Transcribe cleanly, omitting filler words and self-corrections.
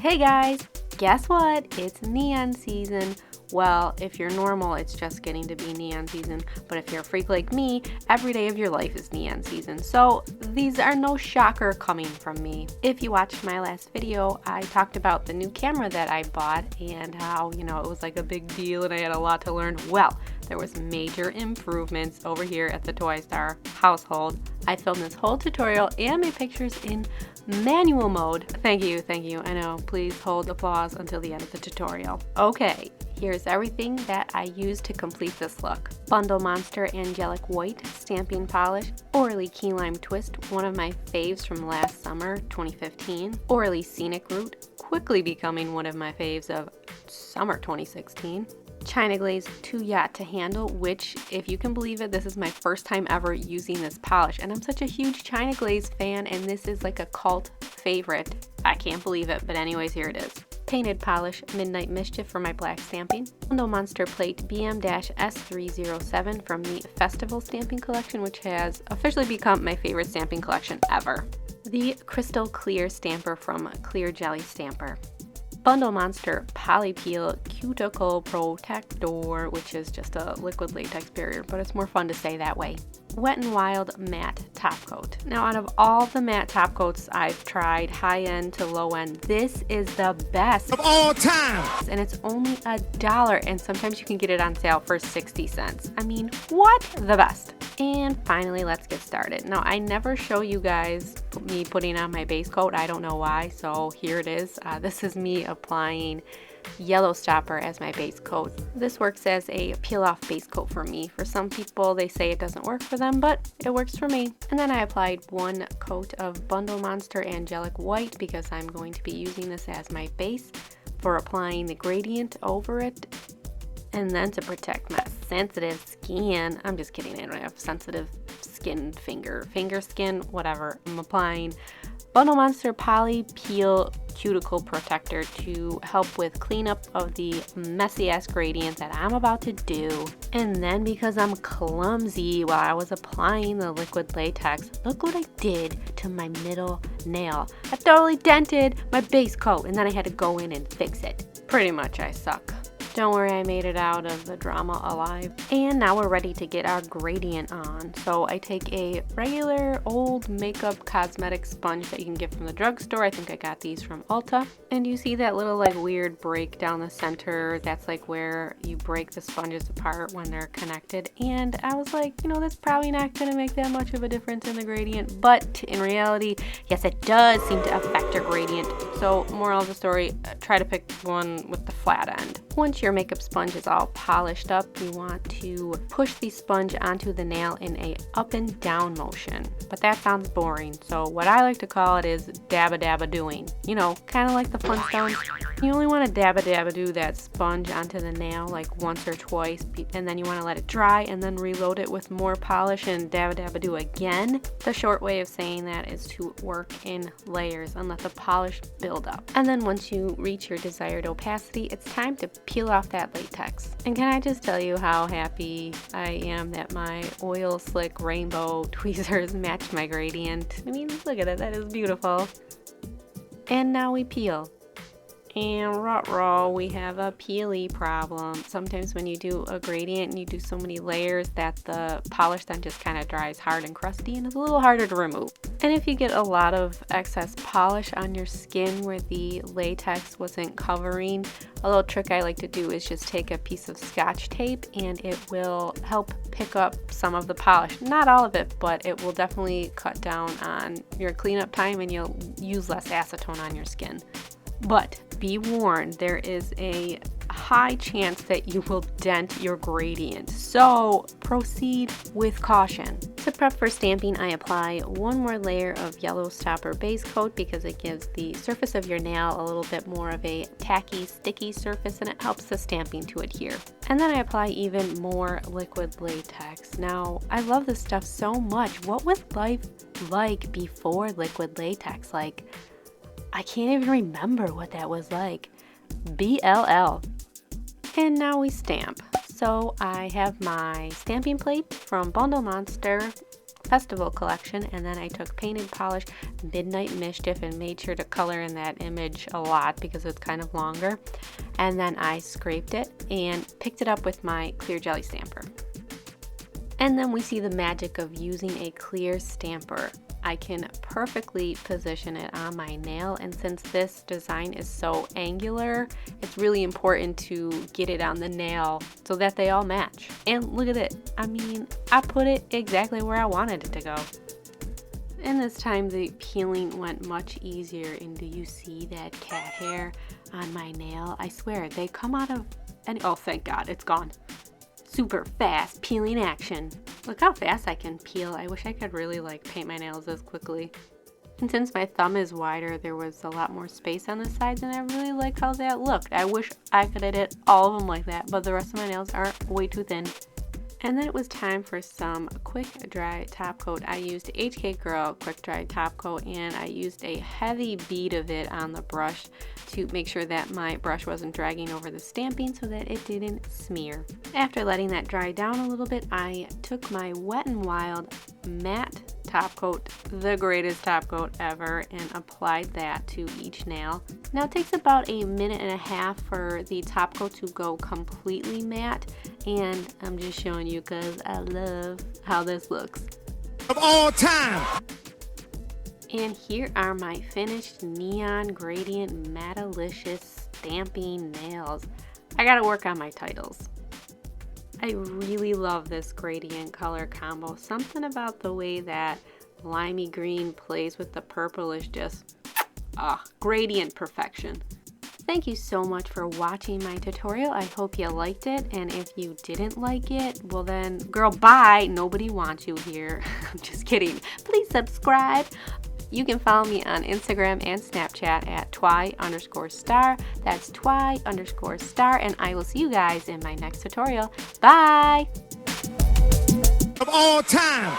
Hey guys, guess what? It's neon season. Well, if you're normal, it's just getting to be neon season, but if you're a freak like me, every day of your life is neon season. So these are no shocker coming from me. If you watched my last video, I talked about the new camera that I bought and how, it was like a big deal and I had a lot to learn. Well, there was major improvements over here at the Toy Star household. I filmed this whole tutorial and my pictures in manual mode. Thank you. I know, please hold applause until the end of the tutorial. Okay, here's everything that I used to complete this look. Bundle Monster Angelic White Stamping Polish, Orly Key Lime Twist, one of my faves from last summer, 2015. Orly Scenic Route, quickly becoming one of my faves of summer 2016. China Glaze Too Yacht to Handle, which, if you can believe it, this is my first time ever using this polish, and I'm such a huge China Glaze fan, and this is like a cult favorite. I can't believe it, but anyways, here it is. Painted Polish Midnight Mischief for my black stamping. Bundle Monster Plate BM-S307 from the Festival Stamping Collection, which has officially become my favorite stamping collection ever. The Crystal Clear Stamper from Clear Jelly Stamper. Bundle Monster Poly Peel Cuticle Protector, which is just a liquid latex barrier, but it's more fun to say that way. Wet n Wild Matte Top Coat. Now, out of all the matte top coats I've tried, high end to low end, this is the best of all time. And it's only $1, and sometimes you can get it on sale for 60 cents. I mean, what? The best. And finally, let's get started. Now, I never show you guys me putting on my base coat. I don't know why, so here it is. This is me applying Yellow Stopper as my base coat. This works as a peel-off base coat for me. For some people, they say it doesn't work for them, but it works for me. And then I applied one coat of Bundle Monster Angelic White because I'm going to be using this as my base for applying the gradient over it. And then to protect my sensitive skin, I'm just kidding, I don't have sensitive skin, finger skin, whatever. I'm applying Bundle Monster Poly Peel Cuticle Protector to help with cleanup of the messy ass gradient that I'm about to do. And then because I'm clumsy while I was applying the liquid latex, look what I did to my middle nail. I totally dented my base coat and then I had to go in and fix it. Pretty much I suck. Don't worry, I made it out of the drama alive. And now we're ready to get our gradient on. So I take a regular old makeup cosmetic sponge that you can get from the drugstore. I think I got these from Ulta. And you see that little like weird break down the center. That's like where you break the sponges apart when they're connected. And I was like, that's probably not gonna make that much of a difference in the gradient. But in reality, yes, it does seem to affect your gradient. So moral of the story, try to pick one with the flat end. Once your makeup sponge is all polished up, you want to push the sponge onto the nail in a up and down motion. But that sounds boring, so what I like to call it is dabba doing. Kind of like the Flintstones. You only want to dabba do that sponge onto the nail like once or twice, and then you want to let it dry and then reload it with more polish and dabba do again. The short way of saying that is to work in layers and let the polish build up. And then once you reach your desired opacity, it's time to peel off that latex. And can I just tell you how happy I am that my oil slick rainbow tweezers match my gradient. I mean, look at it, that is beautiful. And now we peel. And ruh-roh, we have a peely problem. Sometimes when you do a gradient and you do so many layers that the polish then just kind of dries hard and crusty and is a little harder to remove. And if you get a lot of excess polish on your skin where the latex wasn't covering, a little trick I like to do is just take a piece of Scotch tape and it will help pick up some of the polish. Not all of it, but it will definitely cut down on your cleanup time and you'll use less acetone on your skin. But be warned, there is a high chance that you will dent your gradient, so proceed with caution. To prep for stamping, I apply one more layer of Yellow Stopper base coat because it gives the surface of your nail a little bit more of a tacky, sticky surface and it helps the stamping to adhere. And then I apply even more liquid latex. Now, I love this stuff so much. What was life like before liquid latex? I can't even remember what that was like. BLL. And now we stamp. So I have my stamping plate from Bundle Monster Festival collection, and then I took Painted Polish Midnight Mischief and made sure to color in that image a lot because it's kind of longer. And then I scraped it and picked it up with my clear jelly stamper. And then we see the magic of using a clear stamper. I can perfectly position it on my nail, and since this design is so angular, it's really important to get it on the nail so that they all match. And look at it. I mean, I put it exactly where I wanted it to go. And this time the peeling went much easier, and do you see that cat hair on my nail? I swear, they come out of any— oh, thank God, it's gone. Super fast peeling action. Look how fast I can peel. I wish I could really like paint my nails this quickly. And since my thumb is wider, there was a lot more space on the sides, and I really like how that looked. I wish I could edit all of them like that, but the rest of my nails are way too thin. And then it was time for some quick dry top coat. I used HK Girl quick dry top coat, and I used a heavy bead of it on the brush to make sure that my brush wasn't dragging over the stamping so that it didn't smear. After letting that dry down a little bit, I took my Wet n Wild matte top coat, the greatest top coat ever, and applied that to each nail. Now it takes about a minute and a half for the top coat to go completely matte, and I'm just showing you because I love how this looks. Of all time! And here are my finished neon gradient Mattalicious stamping nails. I gotta work on my titles. I really love this gradient color combo. Something about the way that limey green plays with the purple is just gradient perfection. Thank you so much for watching my tutorial. I hope you liked it, and if you didn't like it, well then, girl, bye. Nobody wants you here. I'm just kidding. Please subscribe. You can follow me on Instagram and Snapchat at twy_star. That's twy_star, and I will see you guys in my next tutorial. Bye! Of all time!